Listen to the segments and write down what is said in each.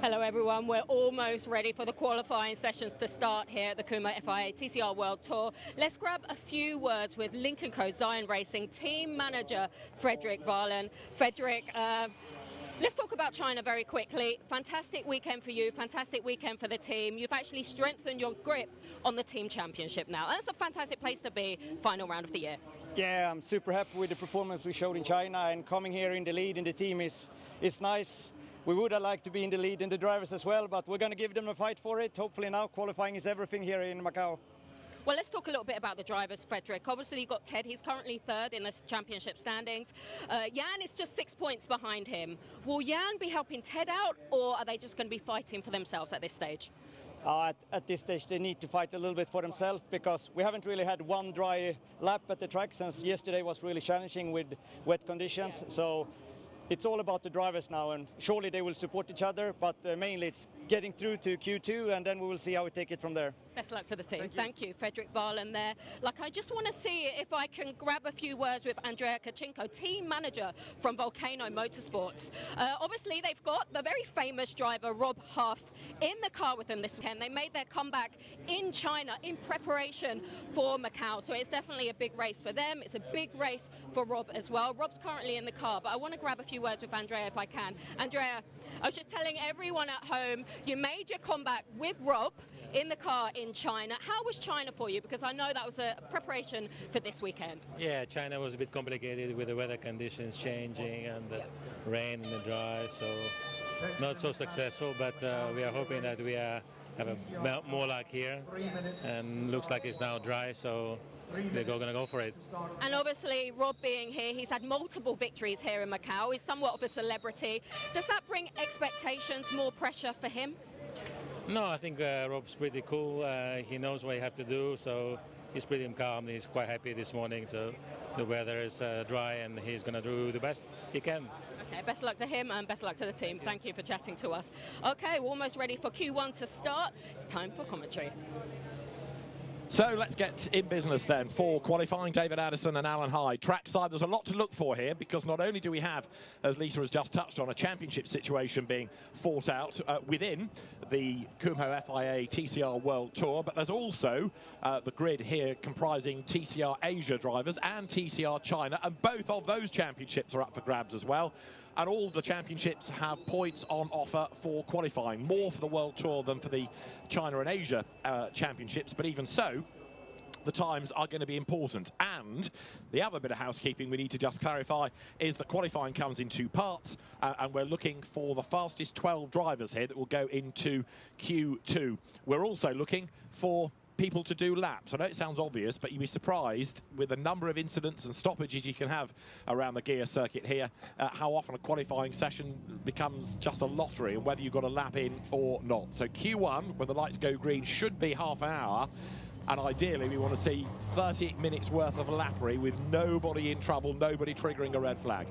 Hello everyone, we're almost ready for the qualifying sessions to start here at the Kumho FIA TCR World Tour. Let's grab a few words with Link & Co Zion Racing team manager Frederick Varlen. Frederick, let's talk about China very quickly. Fantastic weekend for you, fantastic weekend for the team. You've actually strengthened your grip on the team championship now. That's a fantastic place to be, final round of the year. Yeah, I'm super happy with the performance we showed in China, and coming here in the lead in the team is nice. We would have liked to be in the lead in the drivers as well, but we're going to give them a fight for it. Hopefully now qualifying is everything here in Macau. Well, let's talk a little bit about the drivers, Frederick. Obviously, you've got Ted. He's currently third in the championship standings. Jan is just 6 points behind him. Will Jan be helping Ted out, or are they just going to be fighting for themselves at this stage? At this stage, they need to fight a little bit for themselves, because we haven't really had one dry lap at the track since yesterday was really challenging with wet conditions. Yeah. So it's all about the drivers now, and surely they will support each other, but mainly it's getting through to Q2, and then we will see how we take it from there. Best luck to the team. Thank you, Frederick Varlen there. I just want to see if I can grab a few words with Andrea Kachinko, team manager from Volcano Motorsports. Obviously, they've got the very famous driver, Rob Huff, in the car with them this weekend. They made their comeback in China in preparation for Macau, so it's definitely a big race for them. It's a big race for Rob as well. Rob's currently in the car, but I want to grab a few words with Andrea if I can. Andrea, I was just telling everyone at home, you made your comeback with Rob in the car in China. How was China for you? Because I know that was a preparation for this weekend. Yeah, China was a bit complicated with the weather conditions changing and the rain and the dry, so not so successful, but we are hoping that we have more luck here, and looks like it's now dry, so we're going to go for it. And obviously, Rob being here, he's had multiple victories here in Macau. He's somewhat of a celebrity. Does that bring expectations, more pressure for him? No, I think Rob's pretty cool. He knows what he has to do, so he's pretty calm. He's quite happy this morning, so the weather is dry, and he's going to do the best he can. Okay, best luck to him and best luck to the team. Thank you for chatting to us. Okay, we're almost ready for Q1 to start. It's time for commentary. So let's get in business then for qualifying. David Addison and Alan Hyde. Trackside, there's a lot to look for here, because not only do we have, as Lisa has just touched on, a championship situation being fought out within the Kumho FIA TCR World Tour, but there's also the grid here comprising TCR Asia drivers and TCR China, and both of those championships are up for grabs as well. And all the championships have points on offer for qualifying, more for the World Tour than for the China and Asia championships, but even so, the times are going to be important. And the other bit of housekeeping we need to just clarify is that qualifying comes in two parts, and we're looking for the fastest 12 drivers here that will go into Q2. We're also looking for people to do laps. I know it sounds obvious, but you'd be surprised with the number of incidents and stoppages you can have around the Guia circuit here, how often a qualifying session becomes just a lottery and whether you've got a lap in or not. So Q1, when the lights go green, should be half an hour, and ideally we want to see 30 minutes worth of lappery with nobody in trouble, nobody triggering a red flag.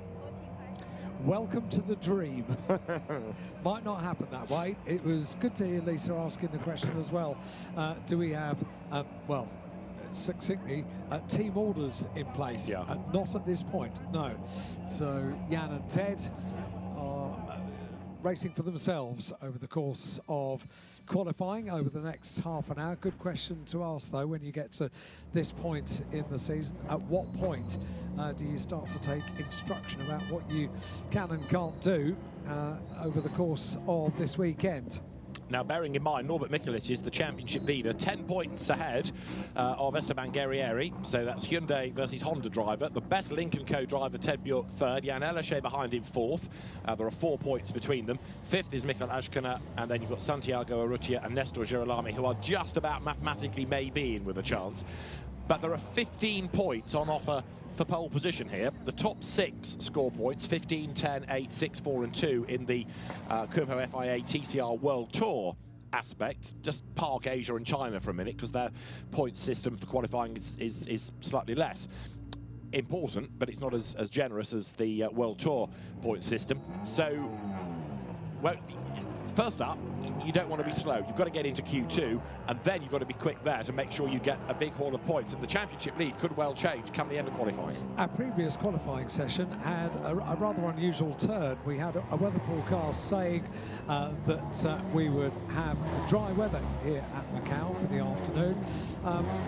Welcome to the dream. Might not happen that way. It was good to hear Lisa asking the question as well. Do we have, well, succinctly, team orders in place? Yeah. Not at this point, no. So Jan and Ted are racing for themselves over the course of qualifying over the next half an hour. Good question to ask, though, when you get to this point in the season. At what point do you start to take instruction about what you can and can't do over the course of this weekend? Now, bearing in mind, Norbert Mikulic is the championship leader, 10 points ahead of Esteban Guerrieri. So that's Hyundai versus Honda driver. The best Link & Co driver, Ted Bjork, third. Jan Ellerche behind him, fourth. There are 4 points between them. Fifth is Mikael Ashkana, and then you've got Santiago Arrutia and Nestor Girolami, who are just about mathematically maybe in with a chance. But there are 15 points on offer for pole position here. The top 6 score points, 15, 10, 8, 6, 4 and 2 in the Kumho FIA TCR World Tour aspect. Just park Asia and China for a minute, because their point system for qualifying is slightly less important, but it's not as generous as the World Tour point system. So, well, first up, you don't want to be slow. You've got to get into Q2, and then you've got to be quick there to make sure you get a big haul of points. And the championship lead could well change come the end of qualifying. Our previous qualifying session had a rather unusual turn. We had a weather forecast saying that we would have dry weather here at Macau for the afternoon,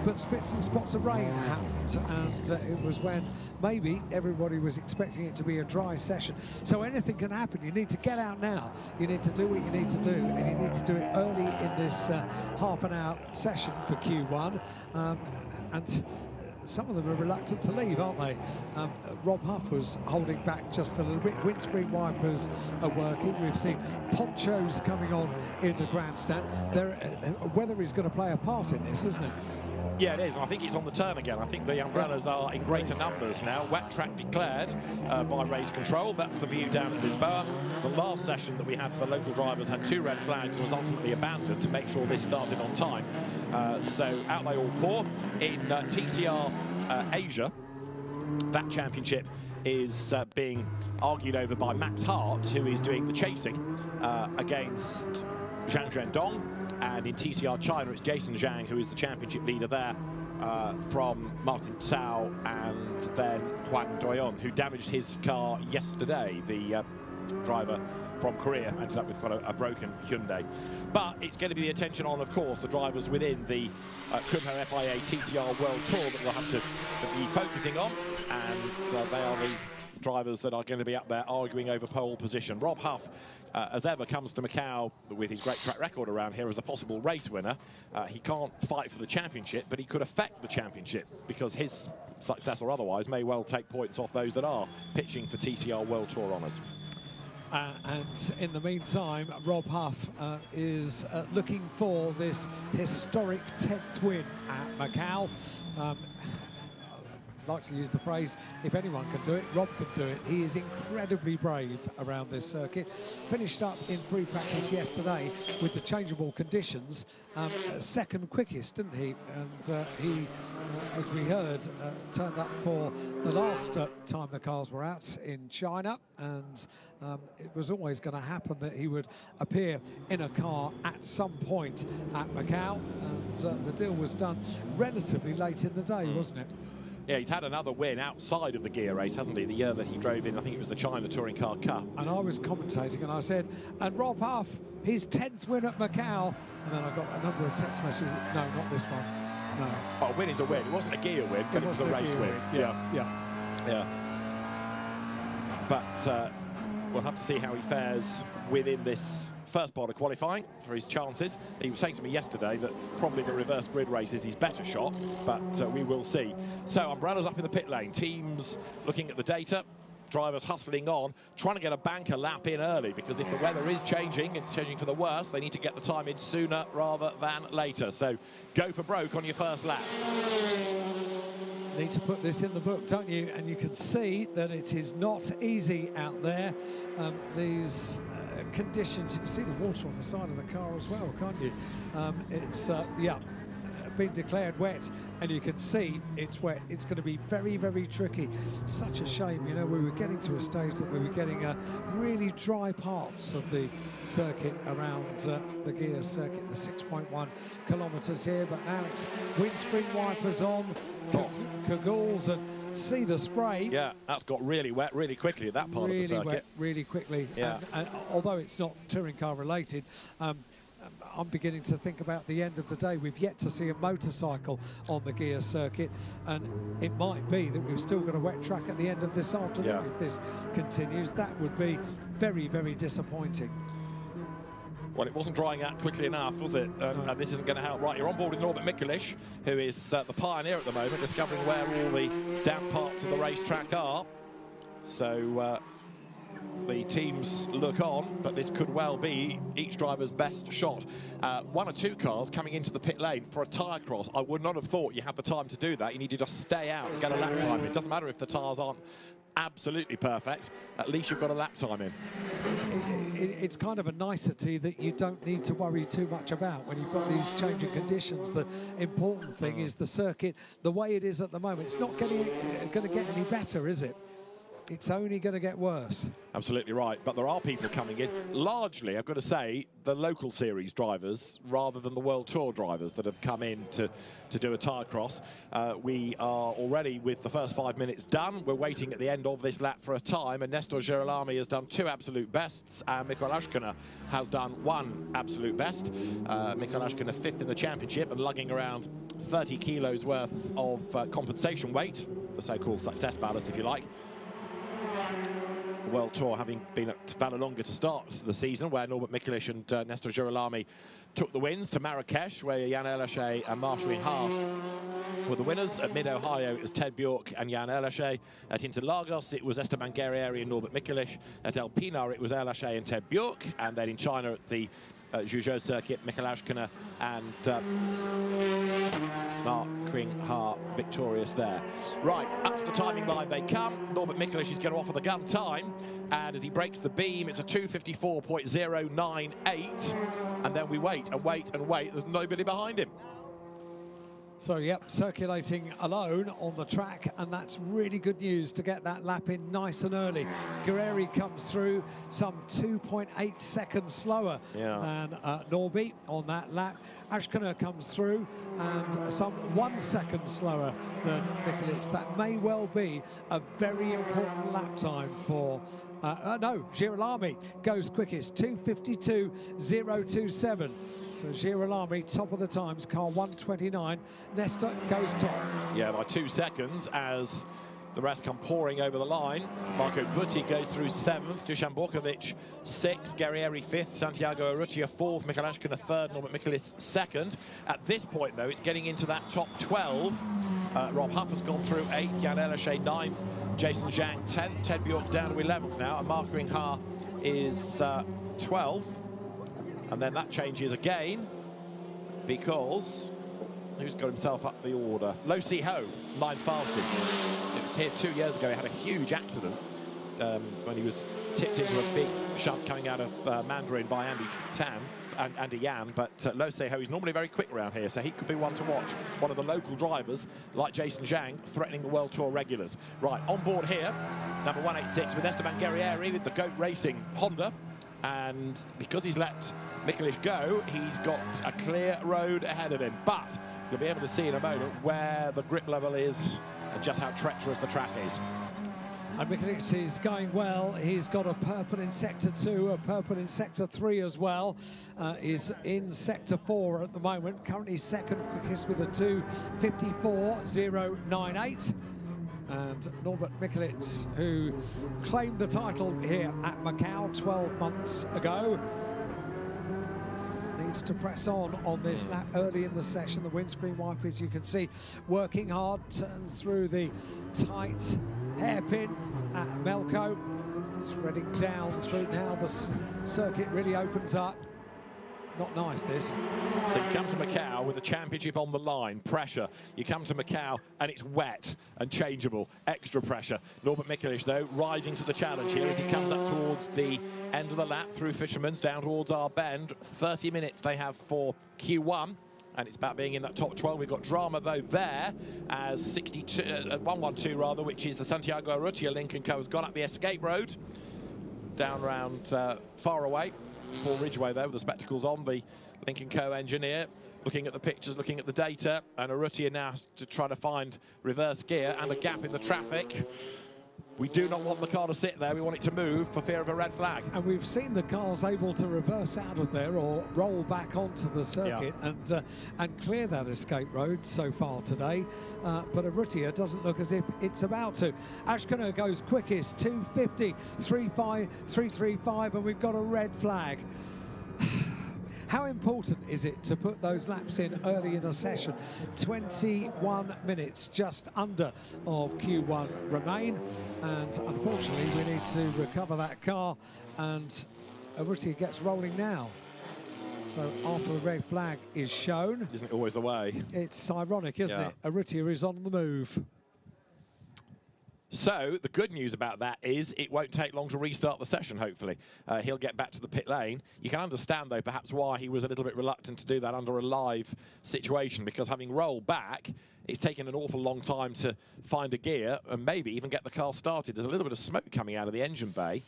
but spits and spots of rain happened, and it was when maybe everybody was expecting it to be a dry session. So anything can happen. You need to get out now. You need to do what you need to do, and you need to do it early in this half an hour session for Q1. And some of them are reluctant to leave, aren't they? Rob Huff was holding back just a little bit. Windscreen wipers are working. We've seen ponchos coming on in the grandstand. Weather is going to play a part in this, isn't it? Yeah, it is. I think it's on the turn again. I think the umbrellas are in greater numbers now. Wet track declared by race control. That's the view down at Lisboa. The last session that we had for the local drivers had 2 red flags and was ultimately abandoned to make sure this started on time. So out they all pour. In TCR Asia, that championship is being argued over by Max Hart, who is doing the chasing against Zhang Zhendong. And in TCR China, it's Jason Zhang, who is the championship leader there, from Martin Tsao and then Huang Doyon, who damaged his car yesterday. The driver from Korea ended up with quite a broken Hyundai. But it's going to be the attention on, of course, the drivers within the Kumho FIA TCR World Tour that we'll have to be focusing on. And they are the drivers that are going to be up there arguing over pole position. Rob Huff, as ever, comes to Macau with his great track record around here as a possible race winner. He can't fight for the championship, but he could affect the championship because his success or otherwise may well take points off those that are pitching for TCR World Tour honours. And in the meantime, Rob Huff is looking for this historic 10th win at Macau. Like to use the phrase, if anyone can do it, Rob can do it. He is incredibly brave around this circuit. Finished up in free practice yesterday with the changeable conditions, second quickest, didn't he? And he, as we heard, turned up for the last time the cars were out in China, and it was always going to happen that he would appear in a car at some point at Macau, and the deal was done relatively late in the day, wasn't it? Yeah, he's had another win outside of the Guia race, hasn't he? The year that he drove in, I think it was the China Touring Car Cup. And I was commentating and I said, and Rob Huff, his 10th win at Macau. And then I got a number of text messages, no, not this one, no. But a win is a win. It wasn't a Guia win, but it was a race win. Yeah. But we'll have to see how he fares within this first part of qualifying for his chances. He was saying to me yesterday that probably the reverse grid race is his better shot, but we will see. So umbrellas up in the pit lane, teams looking at the data, drivers hustling on, trying to get a banker lap in early, because if the weather is changing, it's changing for the worse, they need to get the time in sooner rather than later. So go for broke on your first lap. Need to put this in the book, don't you? And you can see that it is not easy out there. These conditions, you can see the water on the side of the car as well, can't you? It's been declared wet, and you can see it's wet. It's going to be very, very tricky. Such a shame, you know, we were getting to a stage that we were getting really dry parts of the circuit around the Guia circuit, the 6.1 kilometres here, but now it's windscreen wipers on, cagoule, and see the spray. Yeah, that's got really wet really quickly at that part of the circuit. Wet really quickly. Yeah. And although it's not touring car related, I'm beginning to think about the end of the day. We've yet to see a motorcycle on the Guia circuit, and it might be that we've still got a wet track at the end of this afternoon. If this continues. That would be very, very disappointing. Well, it wasn't drying out quickly enough, was it? And this isn't going to help. Right, you're on board with Norbert Mikulich, who is the pioneer at the moment, discovering where all the damp parts of the racetrack are. So the teams look on, but this could well be each driver's best shot. 1 or 2 cars coming into the pit lane for a tyre cross. I would not have thought you had the time to do that. You need to just stay out and get a lap time in. It doesn't matter if the tyres aren't absolutely perfect, at least you've got a lap time in. It's kind of a nicety that you don't need to worry too much about when you've got these changing conditions. The important thing is the circuit, the way it is at the moment. It's not going to get any better, is it? it's only going to get worse. Absolutely right, but there are people coming in. Largely, I've got to say, the local series drivers rather than the World Tour drivers that have come in to do a tyre cross. We are already with the first 5 minutes done. We're waiting at the end of this lap for a time, and Nestor Girolami has done 2 absolute bests, and Mikko Lashkina has done 1 absolute best. Mikko Lashkina 5th in the championship and lugging around 30 kilos worth of compensation weight, the so-called success ballast, if you like. The World Tour having been at Vallelonga to start the season, where Norbert Mikelic and Nestor Girolami took the wins, to Marrakesh, where Jan Erlaché and Marshall Ha were the winners. At Mid-Ohio, it was Ted Bjork and Jan Erlaché. At Interlagos, it was Esteban Guerrieri and Norbert Mikelic. At El Pinar, it was Erlaché and Ted Bjork. And then in China, at the Zhuzhou circuit, Mikko Lashkina and Mark Qing-Ha victorious there. Right, up to the timing line they come. Norbert Mikelic is going to offer the gun time, and as he breaks the beam, it's a 2:54.098, and then we wait and wait and wait. There's nobody behind him. So, yep, circulating alone on the track, and that's really good news to get that lap in nice and early. Guerrieri comes through some 2.8 seconds slower than Norby on that lap. Ashkina comes through and some 1 second slower than Mikelic. That may well be a very important lap time for no, Girolami goes quickest, 2:52.027. So Girolami, top of the times, car 129. Nestor goes top. Yeah, by 2 seconds as the rest come pouring over the line. Marco Butti goes through 7th, Dusan Borkovic 6th, Guerrieri 5th, Santiago Urrutia 4th, Mikko Lashkina 3rd, Norbert Mikelic 2nd. At this point, though, it's getting into that top 12. Rob Huff has gone through 8th, Jan Erlaché 9th, Jason Zhang 10th, Ted Bjork down to 11th now, and Mark Qing-Ha is 12th. And then that changes again because who's got himself up the order? Lo Si Ho, 9th fastest. It was here 2 years ago. He had a huge accident when he was tipped into a big shunt coming out of Mandarin by Andy Yan, but Lo Si Ho is normally very quick around here, so he could be one to watch. One of the local drivers, like Jason Zhang, threatening the World Tour regulars. Right, on board here, number 186 with Esteban Guerrieri with the GOAT Racing Honda, and because he's let Mikelic go, he's got a clear road ahead of him, but you'll be able to see in a moment where the grip level is and just how treacherous the track is. And Mikelic is going well. He's got a purple in Sector 2, a purple in Sector 3 as well. Is in Sector 4 at the moment. Currently second quickest with a 2:54.098. And Norbert Mikelic, who claimed the title here at Macau 12 months ago, needs to press on this lap early in the session. The windscreen wipers, you can see, working hard, turns through the tight hairpin at Melco. Spreading down through now, the circuit really opens up. Not nice, this. So you come to Macau with the championship on the line, pressure. You come to Macau and it's wet and changeable, extra pressure. Norbert Mikelic, though, rising to the challenge here as he comes up towards the end of the lap through Fisherman's down towards our bend. 30 minutes they have for Q1. And it's about being in that top 12. We've got drama, though, there, as 112, rather, which is the Santiago Urrutia Link & Co. has gone up the escape road, down around far away. Paul Ridgway, though, with the spectacles on, the Link & Co. engineer, looking at the pictures, looking at the data, and Urrutia now to try to find reverse gear and a gap in the traffic. We do not want the car to sit there. We want it to move for fear of a red flag. And we've seen the cars able to reverse out of there or roll back onto the circuit and clear that escape road so far today. But Urrutia doesn't look as if it's about to. Ashkina goes quickest, 2:50.335, and we've got a red flag. How important is it to put those laps in early in a session? 21 minutes just under of Q1 remain, and unfortunately we need to recover that car, and Urrutia gets rolling now. So after the red flag is shown... Isn't it always the way? It's ironic, isn't it? Urrutia is on the move. So the good news about that is it won't take long to restart the session, hopefully. He'll get back to the pit lane. You can understand, though, perhaps why he was a little bit reluctant to do that under a live situation, because having rolled back, it's taken an awful long time to find a gear and maybe even get the car started. There's a little bit of smoke coming out of the engine bay.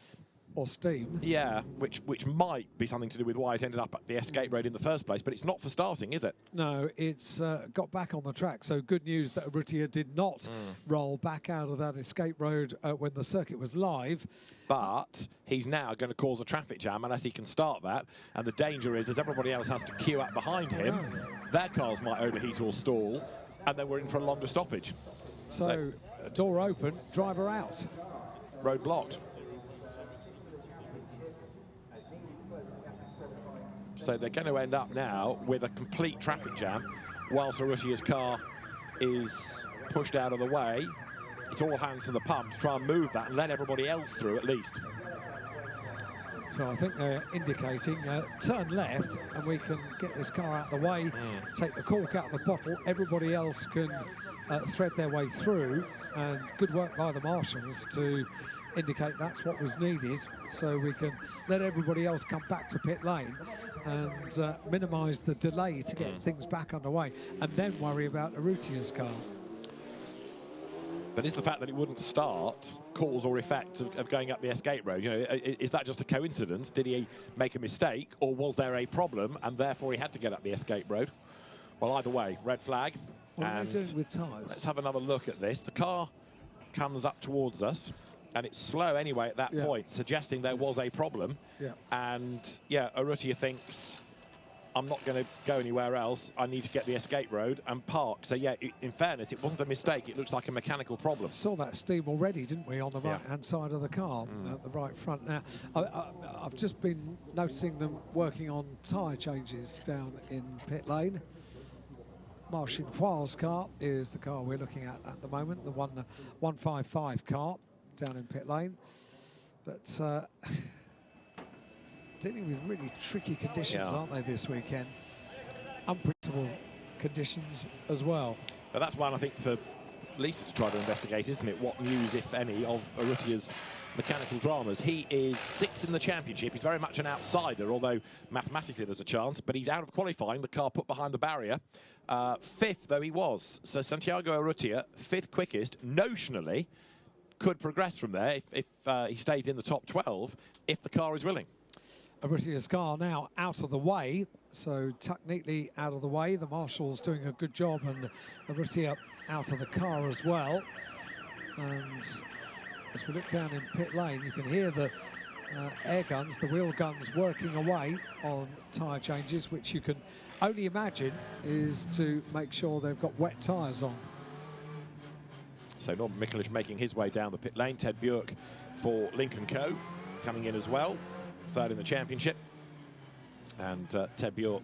Or steam. Yeah, which might be something to do with why it ended up at the escape road in the first place, but it's not for starting, is it? No, it's got back on the track. So good news that Urrutia did not roll back out of that escape road when the circuit was live. But he's now going to cause a traffic jam unless he can start that. And the danger is, as everybody else has to queue up behind him, their cars might overheat or stall, and then we're in for a longer stoppage. So door open, driver out. Road blocked. So they're going to end up now with a complete traffic jam whilst Urrutia's car is pushed out of the way. It's all hands to the pump to try and move that and let everybody else through at least. So I think they're indicating turn left and we can get this car out of the way, take the cork out of the bottle, everybody else can thread their way through, and good work by the marshals to indicate that's what was needed, so we can let everybody else come back to pit lane and minimise the delay to get things back underway, and then worry about Urrutia's car. But is the fact that it wouldn't start cause or effect of going up the escape road? You know, is that just a coincidence? Did he make a mistake, or was there a problem and therefore he had to get up the escape road? Well, either way, red flag. What are they doing with tyres? Let's have another look at this. The car comes up towards us, and it's slow anyway at that point, suggesting there was a problem. And yeah, Urrutia thinks, I'm not going to go anywhere else. I need to get the escape road and park. So yeah, in fairness, it wasn't a mistake. It looks like a mechanical problem. Saw that steam already, didn't we, on the right-hand side of the car, at the right front. Now, I've just been noticing them working on tyre changes down in pit lane. Marcin Poir's car is the car we're looking at the moment, the 155 car down in pit lane. But dealing with really tricky conditions, aren't they, this weekend? Unpredictable conditions as well. But that's one, I think, for Lisa to try to investigate, isn't it? What news, if any, of Urrutia's mechanical dramas. He is 6th in the championship. He's very much an outsider, although mathematically there's a chance, but he's out of qualifying, the car put behind the barrier. 5th, though, he was. So Santiago Urrutia, 5th quickest, notionally, could progress from there if he stays in the top 12, if the car is willing. Urrutia's car now out of the way, so tucked neatly out of the way. The marshal's doing a good job, and Urrutia out of the car as well. And as we look down in pit lane, you can hear the air guns, the wheel guns working away on tyre changes, which you can only imagine is to make sure they've got wet tyres on. So Norman Mikulich making his way down the pit lane. Ted Bjork for Lincoln Co. coming in as well, 3rd in the championship. And Ted Bjork,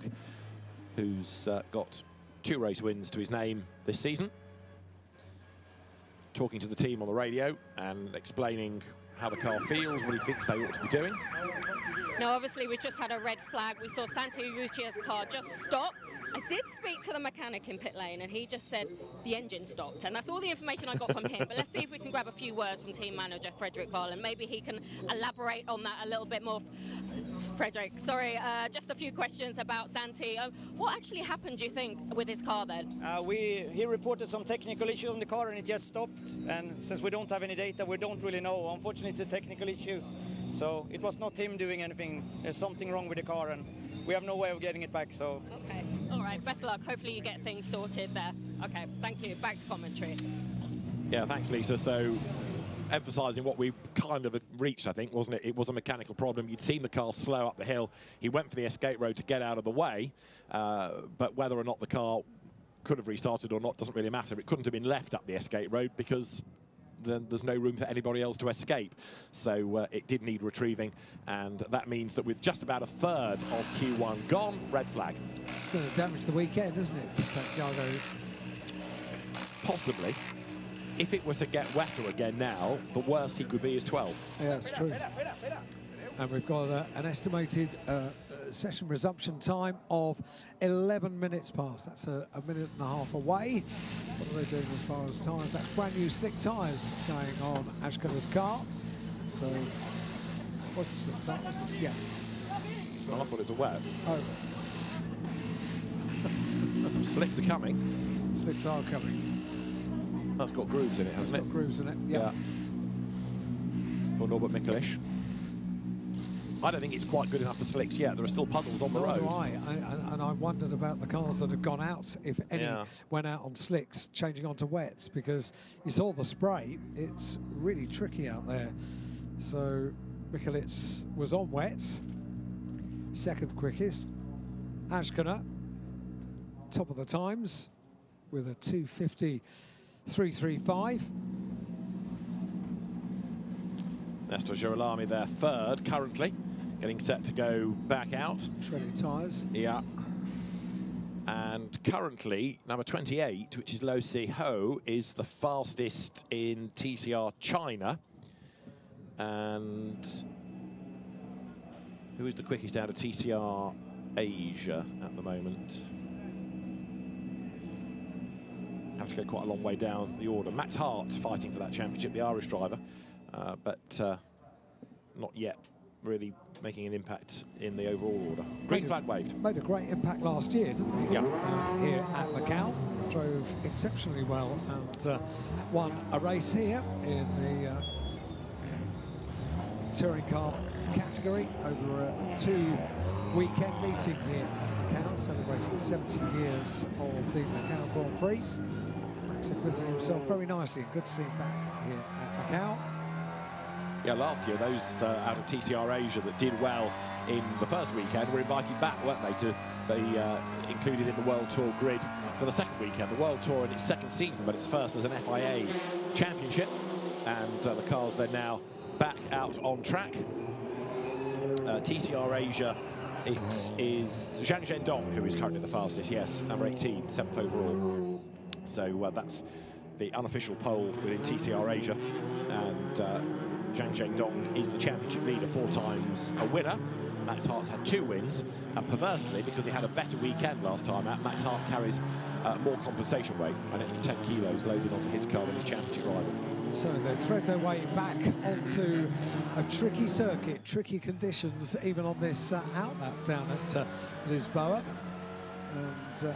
who's got 2 race wins to his name this season, talking to the team on the radio and explaining how the car feels, what he thinks they ought to be doing. Now, obviously, we've just had a red flag. We saw Santi Urrutia's car just stop. I did speak to the mechanic in pit lane, and he just said the engine stopped. And that's all the information I got from him. But let's see if we can grab a few words from team manager Frederick Varland. Maybe he can elaborate on that a little bit more. Frederick, sorry, just a few questions about Santi. What actually happened, do you think, with his car then? He reported some technical issues on the car, and it just stopped. And since we don't have any data, we don't really know. Unfortunately, it's a technical issue. So it was not him doing anything. There's something wrong with the car, and we have no way of getting it back. So. Okay, all right, best of luck. Hopefully you get things sorted there. Okay, thank you. Back to commentary. Yeah, thanks, Lisa. So emphasising what we kind of reached, I think, wasn't it? It was a mechanical problem. You'd seen the car slow up the hill. He went for the escape road to get out of the way, but whether or not the car could have restarted or not doesn't really matter. It couldn't have been left up the escape road because then there's no room for anybody else to escape. So it did need retrieving, and that means that with just about 1/3 of Q1 gone, red flag. It's going to damage the weekend, isn't it, Santiago? Possibly. If it were to get wetter again now, the worst he could be is 12. Yeah, that's true. And we've got an estimated session resumption time of 11 minutes past. That's a minute and a half away. What are they doing as far as tyres? That's brand new slick tyres going on Ashkuna's car. So, what's the slick tyre? Yeah. So, well, I thought it was wet. Oh. Slicks are coming. Slicks are coming. That's got grooves in it, hasn't it? It's got grooves in it, yeah. For Norbert Mikolish. I don't think it's quite good enough for slicks yet. There are still puddles on the road. And I wondered about the cars that have gone out, if any went out on slicks, changing onto wets, because you saw the spray. It's really tricky out there. So Mikolic was on wets, second quickest. Ashkuna, top of the times, with a 2:50.335. Nestor Girolami there third currently, getting set to go back out. Shredding tyres. Yeah. And currently, number 28, which is Lo Si Ho, is the fastest in TCR China. And who is the quickest out of TCR Asia at the moment? Have to go quite a long way down the order. Max Hart fighting for that championship, the Irish driver. But not yet really making an impact in the overall order. Green flag waved. Made a great impact last year, didn't he? Yeah. Here at Macau. Drove exceptionally well and won a race here in the touring car category over a 2-weekend meeting here at Macau, celebrating 70 years of the Macau Grand Prix. Max acquitted himself very nicely. Good to see him back here at Macau. Yeah, last year, those out of TCR Asia that did well in the first weekend were invited back, weren't they, to be included in the World Tour grid for the second weekend. The World Tour in its second season, but it's first as an FIA championship. And the cars, they're now back out on track. TCR Asia, it is Zhang Zhendong who is currently the fastest, yes, number 18, 7th overall. So that's the unofficial pole within TCR Asia. And Zhang Zhendong is the championship leader, 4 times a winner. Max Hart's had 2 wins, and perversely, because he had a better weekend last time out, Max Hart carries more compensation weight, an extra 10 kilos loaded onto his car than his championship rival. So they thread their way back onto a tricky circuit, tricky conditions, even on this outlap down at Lisboa. And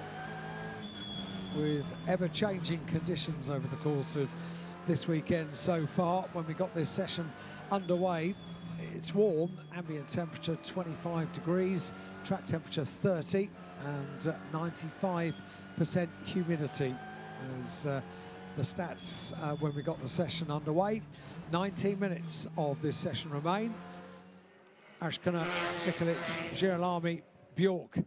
with ever-changing conditions over the course of this weekend so far. When we got this session underway, it's warm, ambient temperature 25 degrees, track temperature 30, and 95% humidity as the stats when we got the session underway. 19 minutes of this session remain. Ashkuna, Mikolic, Girolami, Bjork,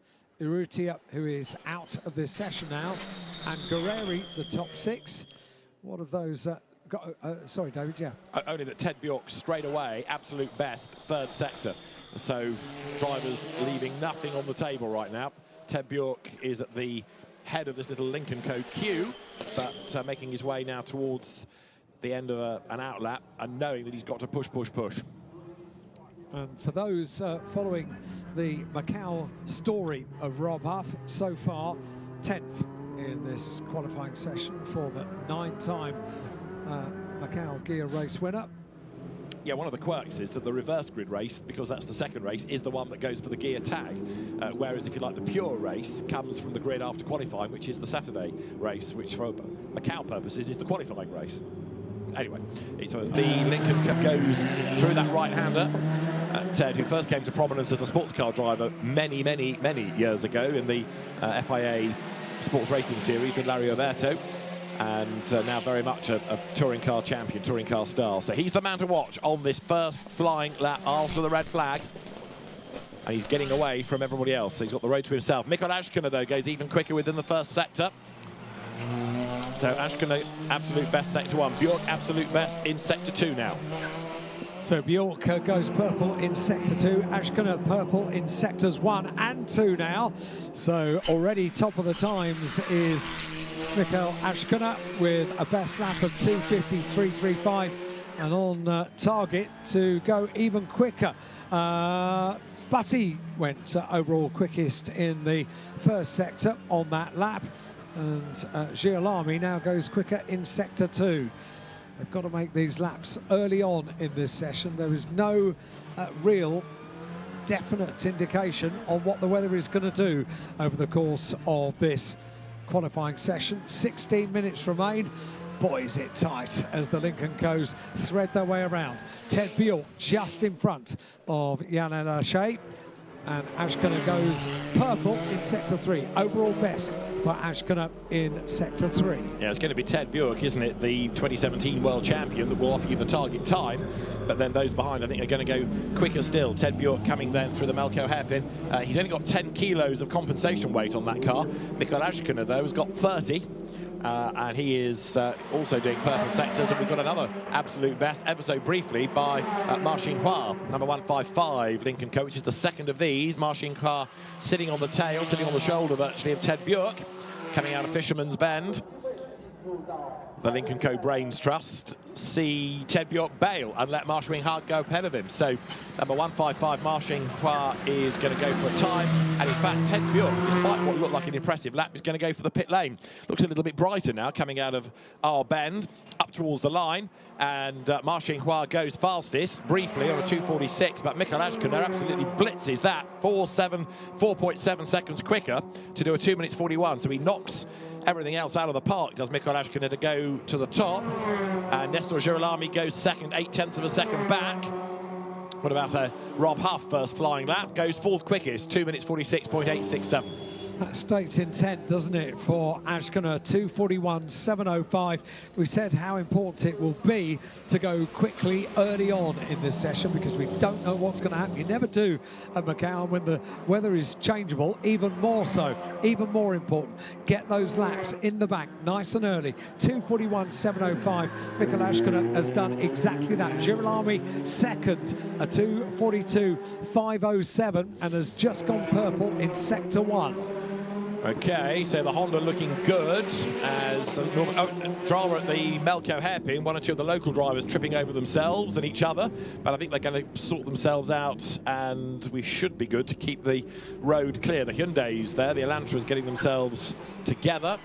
Urrutia, who is out of this session now, and Guerreri, the top 6. What of those got, sorry, David, yeah. Only that Ted Bjork straight away, absolute best, 3rd sector. So drivers leaving nothing on the table right now. Ted Bjork is at the head of this little Lincoln Co queue, but making his way now towards the end of an outlap and knowing that he's got to push. And for those following the Macau story of Rob Huff, so far 10th in this qualifying session for the 9-time Macau Guia race winner. Yeah, one of the quirks is that the reverse grid race, because that's the second race, is the one that goes for the Guia tag. Whereas, if you like, the pure race comes from the grid after qualifying, which is the Saturday race, which for Macau purposes is the qualifying race. Anyway, so the Lincoln Cup goes through that right-hander. Ted, who first came to prominence as a sports car driver many years ago in the FIA Sports Racing Series with Larry Oberto, and now very much a touring car champion, touring car star. So he's the man to watch on this first flying lap after the red flag. And he's getting away from everybody else, so he's got the road to himself. Mikkel Ashkuna, though, goes even quicker within the first sector. So Ashkuna, absolute best sector 1. Bjork, absolute best in sector 2 now. So Bjork goes purple in sector 2, Ashkuna purple in sectors 1 and 2 now. So already top of the times is Mikkel Ashkuna with a best lap of 2:50.335 and on target to go even quicker. Butty went overall quickest in the first sector on that lap, and Girolami now goes quicker in sector 2. They've got to make these laps early on in this session. There is no real definite indication on what the weather is going to do over the course of this qualifying session. 16 minutes remain. Boy, is it tight as the Lincoln Co's thread their way around. Ted Bjork just in front of Jan Lachey, and Ashkana goes purple in sector 3. Overall best for Ashkana in sector 3. Yeah, it's going to be Ted Bjork, isn't it, the 2017 world champion, that will offer you the target time. But then those behind, I think, are going to go quicker still. Ted Bjork coming then through the Melco hairpin. He's only got 10 kilos of compensation weight on that car. Mikael Ashkana, though, has got 30. And he is also doing purple sectors, and we've got another absolute best ever so briefly by Ma Xinhua, number 155 Lincoln Co, which is the second of these. Ma Xinhua sitting on the tail, sitting on the shoulder virtually of Ted Bjork, coming out of Fisherman's Bend. The Lincoln Co Brains Trust see Ted Bjork bail and let Ma Xinhua go ahead of him. So number 155 Ma Xinhua is going to go for a time, and in fact Ted Bjork, despite what looked like an impressive lap, is going to go for the pit lane. Looks a little bit brighter now coming out of our bend up towards the line, and Ma Xinhua goes fastest briefly on a 2:46, but Mikael Ashkana absolutely blitzes that 4.7 seconds quicker to do a 2 minutes 41. So he knocks everything else out of the park, does Mikael Ashkana, to go to the top. And Nestor Girolami goes second, 0.8 of a second back. What about Rob Huff, first flying lap, goes fourth quickest, 2 minutes 46.867. That states intent, doesn't it, for Ashkana, 2:41.705. We said how important it will be to go quickly early on in this session, because we don't know what's going to happen. You never do at Macau, and when the weather is changeable, even more so, even more important. Get those laps in the bank nice and early. 2:41.705. Mikael Ashkana has done exactly that. Girolami second, a 2:42.507, and has just gone purple in sector 1. Okay, so the Honda looking good as drama at the Melco hairpin. One or two of the local drivers tripping over themselves and each other, but I think they're going to sort themselves out, and we should be good to keep the road clear. The Hyundais there, the Elantras getting themselves together.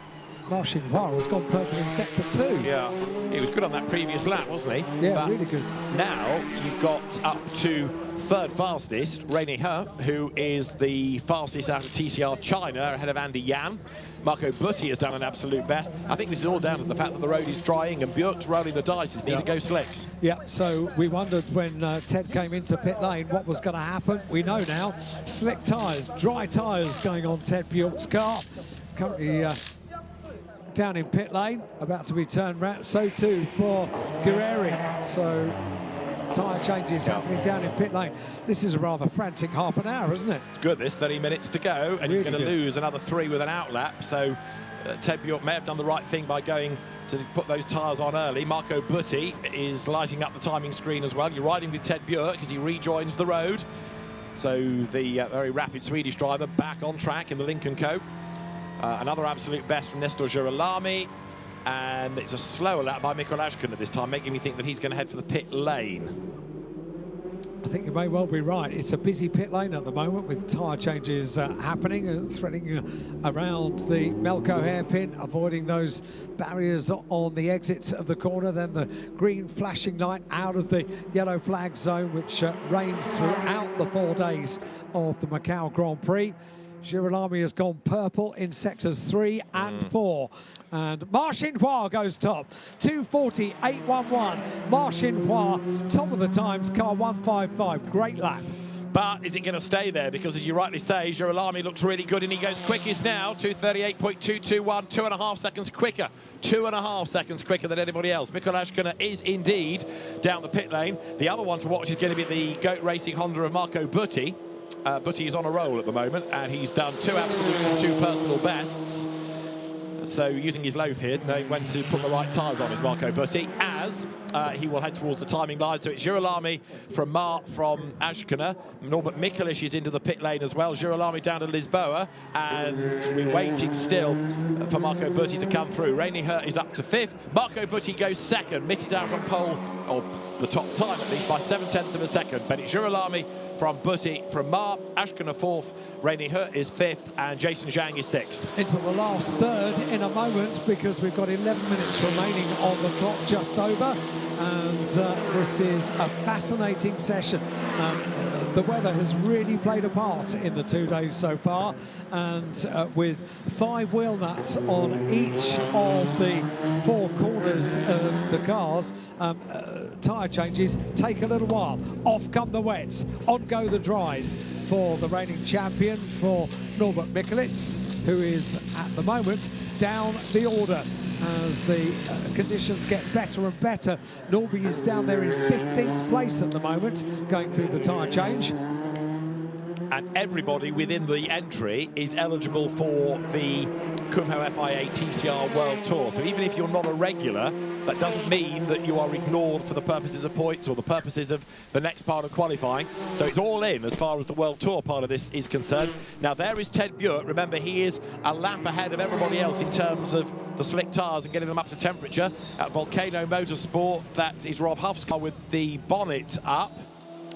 Ma Xinhua has gone purple in sector 2. Yeah, he was good on that previous lap, wasn't he? Yeah, but really good. Now you've got up to third fastest, Rainy He, who is the fastest out of TCR China, ahead of Andy Yan. Marco Butti has done an absolute best. I think this is all down to the fact that the road is drying and Bjork's rolling the dice. Need to go slicks. Yeah, so we wondered when Ted came into pit lane what was going to happen. We know now. Slick tyres, dry tyres going on Ted Bjork's car. Currently down in pit lane, about to be turned round. So too for Guerreri. So tyre changes happening down in pit lane. This is a rather frantic half an hour, isn't it? It's good, this 30 minutes to go, and really you're going to lose another 3 with an outlap. So Ted Bjork may have done the right thing by going to put those tyres on early. Marco Butti is lighting up the timing screen as well. You're riding with Ted Bjork as he rejoins the road. So the very rapid Swedish driver back on track in the Lincoln Co. Another absolute best from Nestor Girolami, and it's a slower lap by Mikael Ashkana this time, making me think that he's going to head for the pit lane. I think you may well be right. It's a busy pit lane at the moment with tyre changes happening, threading around the Melco hairpin, avoiding those barriers on the exits of the corner, then the green flashing light out of the yellow flag zone, which reigns throughout the 4 days of the Macau Grand Prix. Girolami has gone purple in sectors 3 and 4. And Ma Xinhua goes top. 2:40.811. Ma Xinhua, top of the times, car 155. Great lap. But is it going to stay there? Because as you rightly say, Girolami looks really good, and he goes quickest now, 2:38.221, 2.5 seconds quicker. 2.5 seconds quicker than anybody else. Mikael Ashkana is indeed down the pit lane. The other one to watch is going to be the GOAT Racing Honda of Marco Butti. Butti is on a roll at the moment, and he's done 2 absolutes and 2 personal bests. So using his loaf here, knowing when to put the right tyres on is Marco Butti. And has, he will head towards the timing line. So it's Girolami from Mart from Ashkana. Norbert Mikulic is into the pit lane as well. Girolami down to Lisboa, and we're waiting still for Marco Butti to come through. Rainy Hurt is up to 5th. Marco Butti goes 2nd, misses out from pole, or the top time at least, by 7/10 of a second. But it's Girolami from Butti from Mart, Ashkana 4th, Rainy Hurt is 5th, and Jason Zhang is 6th. Into the last third in a moment, because we've got 11 minutes remaining on the clock, just over, and this is a fascinating session. The weather has really played a part in the 2 days so far, and with 5 wheel nuts on each of the 4 corners of the cars, tyre changes take a little while. Off come the wets, on go the dries for the reigning champion, for Norbert Mikulic, who is at the moment down the order as the conditions get better and better. Norby is down there in 15th place at the moment, going through the tyre change. And everybody within the entry is eligible for the Kumho FIA TCR World Tour. So even if you're not a regular, that doesn't mean that you are ignored for the purposes of points or the purposes of the next part of qualifying. So it's all in as far as the World Tour part of this is concerned. Now there is Ted Björk. Remember, he is a lap ahead of everybody else in terms of the slick tyres and getting them up to temperature. At Volcano Motorsport, that is Rob Huff's car with the bonnet up.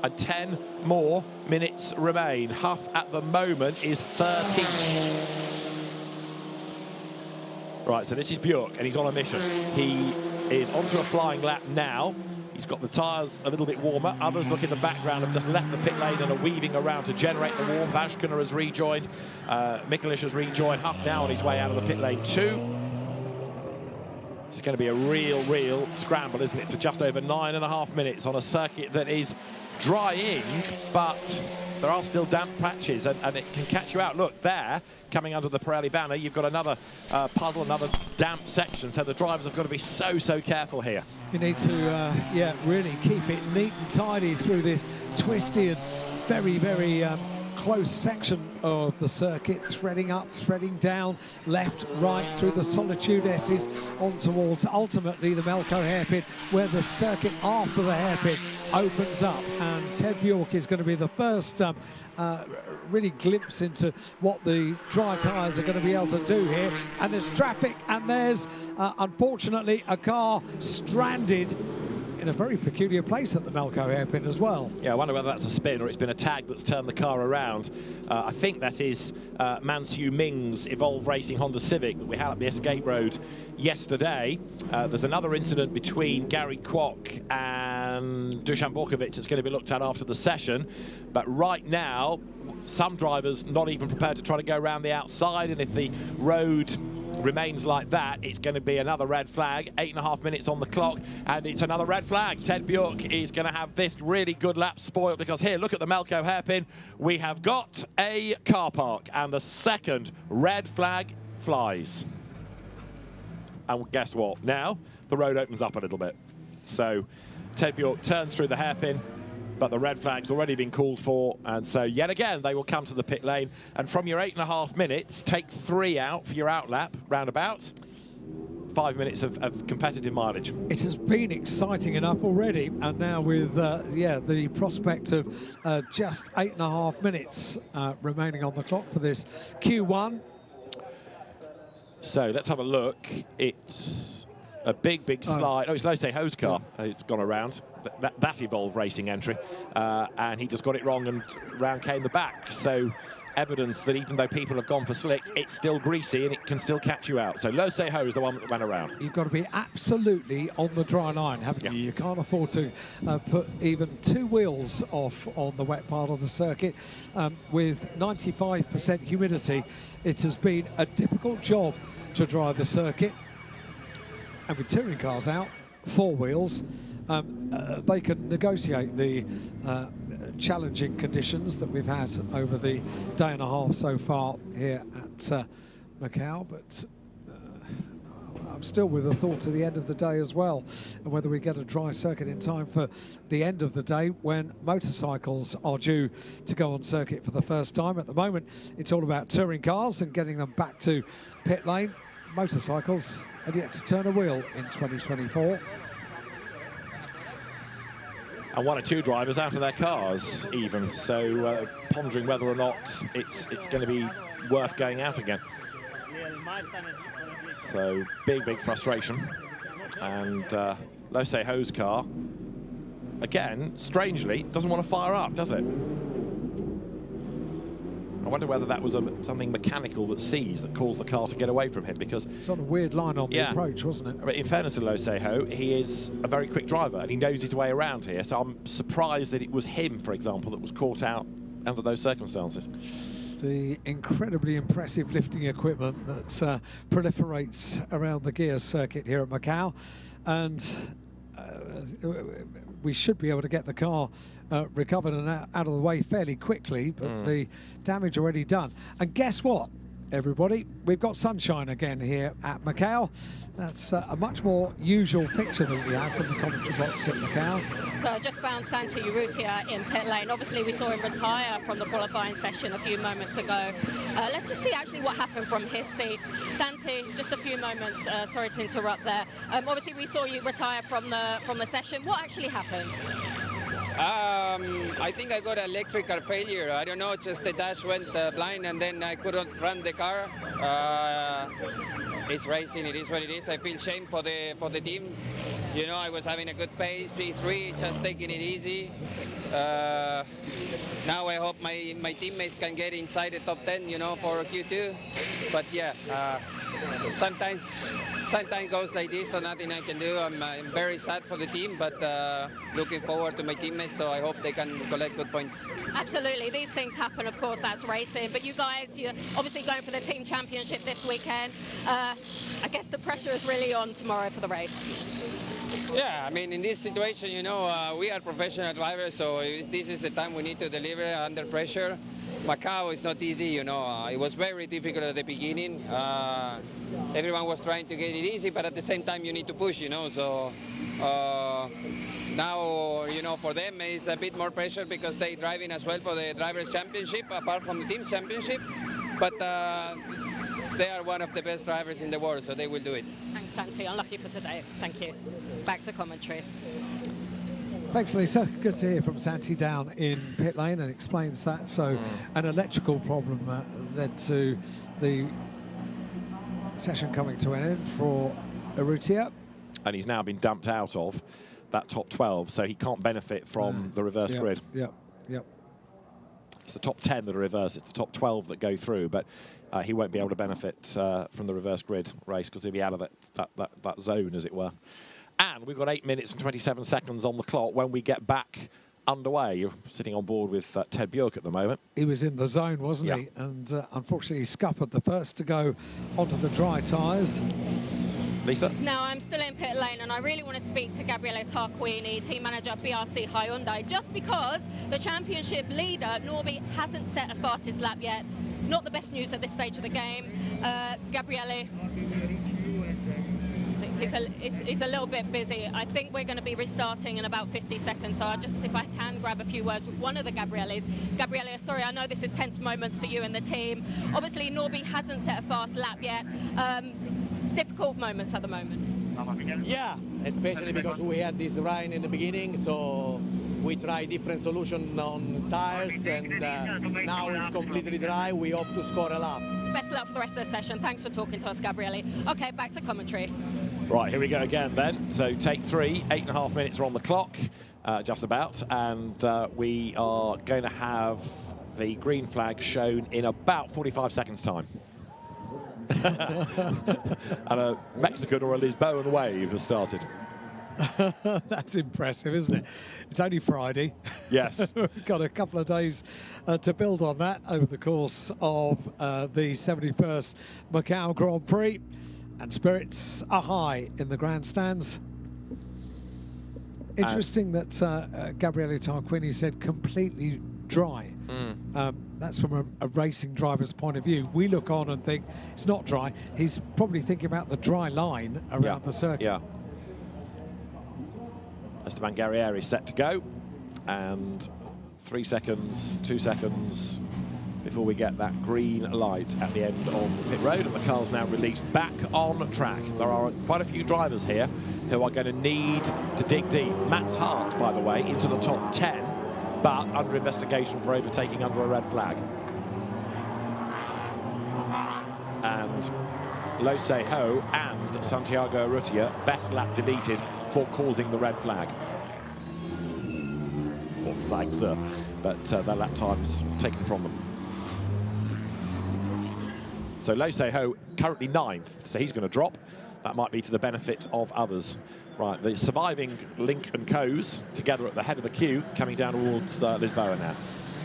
And 10 more minutes remain. Huff at the moment is 13th. Right, so this is Björk, and he's on a mission. He is onto a flying lap now. He's got the tyres a little bit warmer. Others look in the background have just left the pit lane and are weaving around to generate the warmth. Ashkana has rejoined. Mikulic has rejoined. Huff now on his way out of the pit lane too. It's going to be a real scramble, isn't it, for just over 9.5 minutes on a circuit that is drying, but there are still damp patches, and it can catch you out. Look, there, coming under the Pirelli banner, you've got another puddle, another damp section, so the drivers have got to be so careful here. You need to, really keep it neat and tidy through this twisty and very close section of the circuit, threading up, threading down, left, right, through the Solitude S's on towards ultimately the Melco hairpin, where the circuit after the hairpin opens up, and Ted Björk is going to be the first really glimpse into what the dry tyres are going to be able to do here. And there's traffic, and there's unfortunately a car stranded in a very peculiar place at the Melco hairpin as well. Yeah, I wonder whether that's a spin or it's been a tag that's turned the car around. I think that is Mansu Ming's Evolve Racing Honda Civic that we had at the Escape Road yesterday. There's another incident between Gary Kwok and Dusan Borkovic that's going to be looked at after the session. But right now, some drivers not even prepared to try to go around the outside, and if the road remains like that, it's going to be another red flag. 8.5 minutes on the clock, and it's another red flag. Ted Björk is going to have this really good lap spoiled, because here, look at the Melco hairpin. We have got a car park, and the second red flag flies. And guess what? Now the road opens up a little bit. So Ted Björk turns through the hairpin, but the red flag's already been called for, and so yet again they will come to the pit lane. And from your 8.5 minutes, take 3 out for your out lap, roundabout. 5 minutes of competitive mileage. It has been exciting enough already, and now with the prospect of just 8.5 minutes remaining on the clock for this Q1. So let's have a look. It's a big slide. Oh, it's Losei Ho's car. It's gone around. That Evolve Racing entry, and he just got it wrong, and round came the back. So evidence that even though people have gone for slicks, it's still greasy and it can still catch you out. So Losei Ho is the one that went around. You've got to be absolutely on the dry line, haven't you? You can't afford to put even 2 wheels off on the wet part of the circuit. With 95% humidity, it has been a difficult job to drive the circuit. And with touring cars out, 4 wheels, they can negotiate the challenging conditions that we've had over the day and a half so far here at Macau. But I'm still with a thought to the end of the day as well, and whether we get a dry circuit in time for the end of the day when motorcycles are due to go on circuit for the first time. At the moment, it's all about touring cars and getting them back to pit lane. Motorcycles have yet to turn a wheel in 2024. And one or two drivers out of their cars even, so pondering whether or not it's going to be worth going out again. So big frustration. And Lo Se-Ho's car, again, strangely, doesn't want to fire up, does it? I wonder whether that was something mechanical that seized that caused the car to get away from him, because it's on a weird line on the approach, wasn't it? But in fairness to Lo Se-Ho, he is a very quick driver and he knows his way around here, so I'm surprised that it was him, for example, that was caught out under those circumstances. The incredibly impressive lifting equipment that proliferates around the Guia circuit here at Macau, and we should be able to get the car recovered and out of the way fairly quickly, but the damage already done. And guess what, everybody? We've got sunshine again here at Macau. That's a much more usual picture than we have from the commentary box at Macau. So I just found Santi Urrutia in pit lane. Obviously, we saw him retire from the qualifying session a few moments ago. Let's just see actually what happened from his seat. Santi, just a few moments. Sorry to interrupt there. Obviously, we saw you retire from the session. What actually happened? I think I got an electrical failure. I don't know, just the dash went blind and then I couldn't run the car. It's racing, it is what it is. I feel shame for the team. You know, I was having a good pace, P3, just taking it easy. Now I hope my teammates can get inside the top 10, you know, for Q2. But yeah, sometimes goes like this, so nothing I can do. I'm very sad for the team, but looking forward to my teammates, so I hope they can collect good points. Absolutely, these things happen, of course, that's racing, but you guys, you're obviously going for the team championship this weekend. I guess the pressure is really on tomorrow for the race. Yeah, I mean, in this situation, you know, we are professional drivers, so this is the time we need to deliver under pressure. Macau is not easy, you know. It was very difficult at the beginning. Everyone was trying to get it easy, but at the same time you need to push, you know. So now, you know, for them it's a bit more pressure because they're driving as well for the Drivers' Championship, apart from the Team Championship. But they are one of the best drivers in the world, so they will do it. Thanks, Santi. Unlucky for today. Thank you. Back to commentary. Thanks, Lisa. Good to hear from Santi down in pit lane, and explains that. So an electrical problem led to the session coming to an end for Urrutia. And he's now been dumped out of that top 12, so he can't benefit from the reverse grid. Yep. It's the top 10 that are reverse, it's the top 12 that go through, but he won't be able to benefit from the reverse grid race because he'll be out of that zone, as it were. And we've got 8 minutes and 27 seconds on the clock when we get back underway. You're sitting on board with Ted Bjork at the moment. He was in the zone, wasn't he? And unfortunately, he scuppered the first to go onto the dry tyres. Lisa? Now, I'm still in pit lane, and I really want to speak to Gabriele Tarquini, team manager BRC Hyundai, just because the championship leader, Norby, hasn't set a fastest lap yet. Not the best news at this stage of the game. Gabriele, he's a little bit busy. I think we're going to be restarting in about 50 seconds, so I'll just, if I can, grab a few words with one of the Gabrieles. Gabriele, sorry, I know this is tense moments for you and the team. Obviously, Norby hasn't set a fast lap yet. It's difficult moments at the moment. Yeah, especially because we had this rain in the beginning, so we tried different solutions on tires, and now it's completely dry. We hope to score a lap. Best of luck for the rest of the session. Thanks for talking to us, Gabriele. Okay, back to commentary. Right, here we go again then. So take 3, 8.5 minutes are on the clock, just about, and we are going to have the green flag shown in about 45 seconds' time. And a Mexican or a Lisboan wave has started. That's impressive, isn't it? It's only Friday. Yes. We've got a couple of days to build on that over the course of the 71st Macau Grand Prix. And spirits are high in the grandstands. Interesting that Gabriele Tarquini said completely dry. That's from a racing driver's point of view. We look on and think it's not dry. He's probably thinking about the dry line around the circuit. Yeah. Esteban Guerrieri set to go, and 3 seconds, 2 seconds, before we get that green light at the end of the pit road, and the car's now released back on track. There are quite a few drivers here who are going to need to dig deep. Max Hart, by the way, into the top 10, but under investigation for overtaking under a red flag. And Lo Se-ho and Santiago Urrutia, best lap deleted for causing the red flag. Or flag, sir, but their lap times taken from them. So Lo Se-ho currently 9th, so he's going to drop. That might be to the benefit of others. Right, the surviving Link and Coes together at the head of the queue, coming down towards Lisboa now.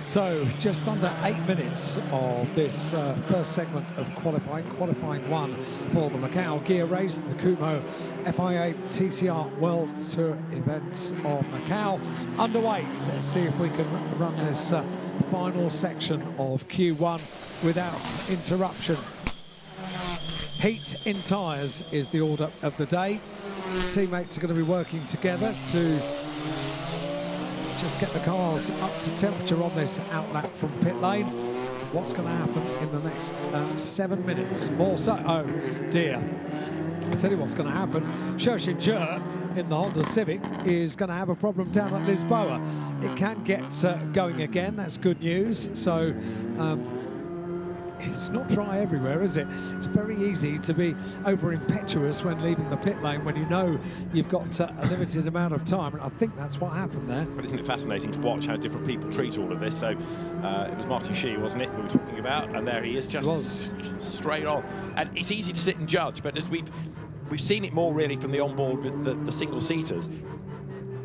So just under 8 minutes of this first segment of qualifying 1 for the Macau Guia race, the Kumho FIA TCR World Tour events of Macau underway. Let's see if we can run this final section of Q1 without interruption. Heat in tyres is the order of the day. Teammates are going to be working together to just get the cars up to temperature on this outlap from pit lane. What's going to happen in the next 7 minutes? More so, oh dear. I'll tell you what's going to happen. Shershin Jur in the Honda Civic is going to have a problem down at Lisboa. It can get going again, that's good news. So it's not dry everywhere, is it? It's very easy to be over impetuous when leaving the pit lane when you know you've got a limited amount of time, and I think that's what happened there. But isn't it fascinating to watch how different people treat all of this? So it was Martin Shee, wasn't it, we were talking about, and there he is, just straight on. And it's easy to sit and judge, but as we've seen it more really from the onboard with the single-seaters.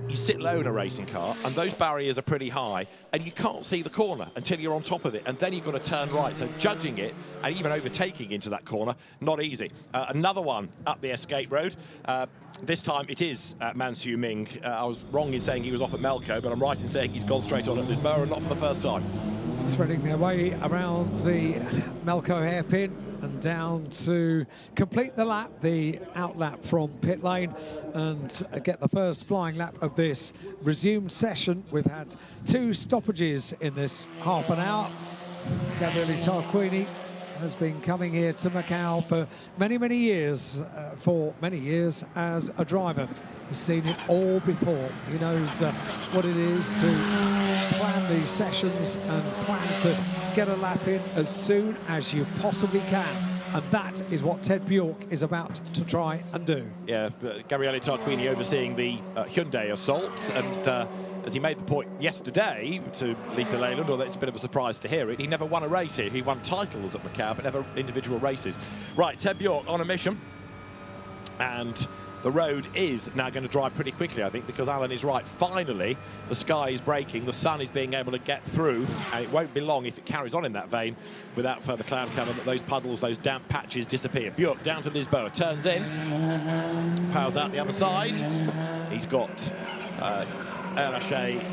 You sit low in a racing car and those barriers are pretty high and you can't see the corner until you're on top of it, and then you've got to turn right. So judging it and even overtaking into that corner, not easy. Another one up the escape road. This time it is Man Siu Ming. I was wrong in saying he was off at Melco, but I'm right in saying he's gone straight on at Lisboa, and not for the first time. Threading their way around the Melco hairpin and down to complete the lap, the outlap from pit lane, and get the first flying lap of this resumed session. We've had 2 stoppages in this half an hour. Gabriele Tarquini has been coming here to Macau for many years as a driver. He's seen it all before. He knows what it is to plan these sessions and plan to get a lap in as soon as you possibly can. And that is what Ted Bjork is about to try and do. Yeah, Gabriele Tarquini overseeing the Hyundai assault, and as he made the point yesterday to Lisa Leyland, although it's a bit of a surprise to hear it, he never won a race here. He won titles at Macau, but never individual races. Right, Ted Bjork on a mission, and the road is now going to dry pretty quickly, I think, because Alan is right. Finally, the sky is breaking, the sun is being able to get through, and it won't be long if it carries on in that vein without further cloud cover that those puddles, those damp patches disappear. Bjork down to Lisboa, turns in, powers out the other side. He's got Erlache,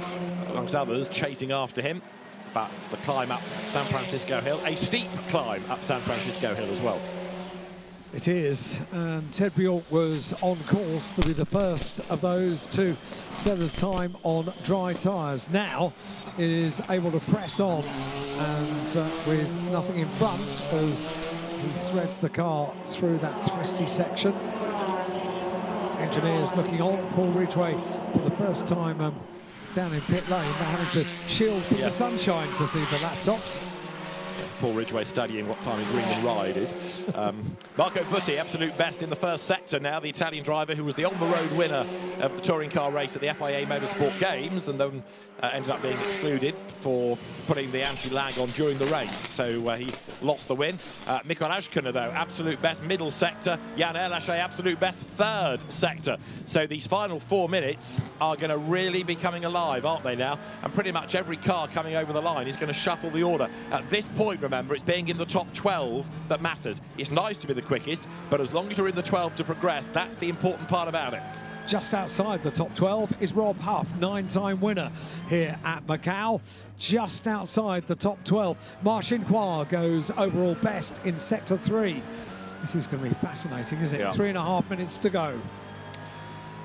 amongst others, chasing after him, but the climb up San Francisco Hill, a steep climb up San Francisco Hill as well. It is, and Ted Bjork was on course to be the first of those to set a time on dry tyres. Now is able to press on, and with nothing in front as he threads the car through that twisty section. Engineers looking on. Paul Ridgway for the first time down in pit lane, having to shield from the sunshine to see the laptops. Paul Ridgway studying what time his ring and ride is. Marco Butti, absolute best in the first sector now, the Italian driver who was the on-the-road winner of the touring car race at the FIA Motorsport Games, and then ended up being excluded for putting the anti-lag on during the race, so he lost the win. Mikko Räikkönen, though, absolute best middle sector. Jan Erlache, absolute best third sector. So these final 4 minutes are going to really be coming alive, aren't they now? And pretty much every car coming over the line is going to shuffle the order. At this point, remember, it's being in the top 12 that matters. It's nice to be the quickest, but as long as you're in the 12 to progress, that's the important part about it. Just outside the top 12 is Rob Huff, 9-time winner here at Macau. Just outside the top 12, Marcin Hua goes overall best in sector 3. This is going to be fascinating, isn't it? Yeah. 3.5 minutes to go.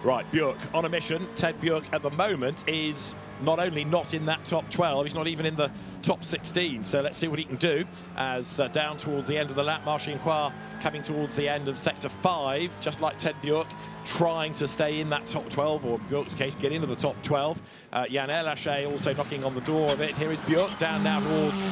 Right, Björk on a mission. Ted Björk at the moment is not only not in that top 12, he's not even in the top 16. So let's see what he can do as down towards the end of the lap, Marcin Khoa coming towards the end of sector 5, just like Ted Björk, trying to stay in that top 12, or in Björk's case, get into the top 12. Jan Erlaché also knocking on the door of it. Here is Björk down now towards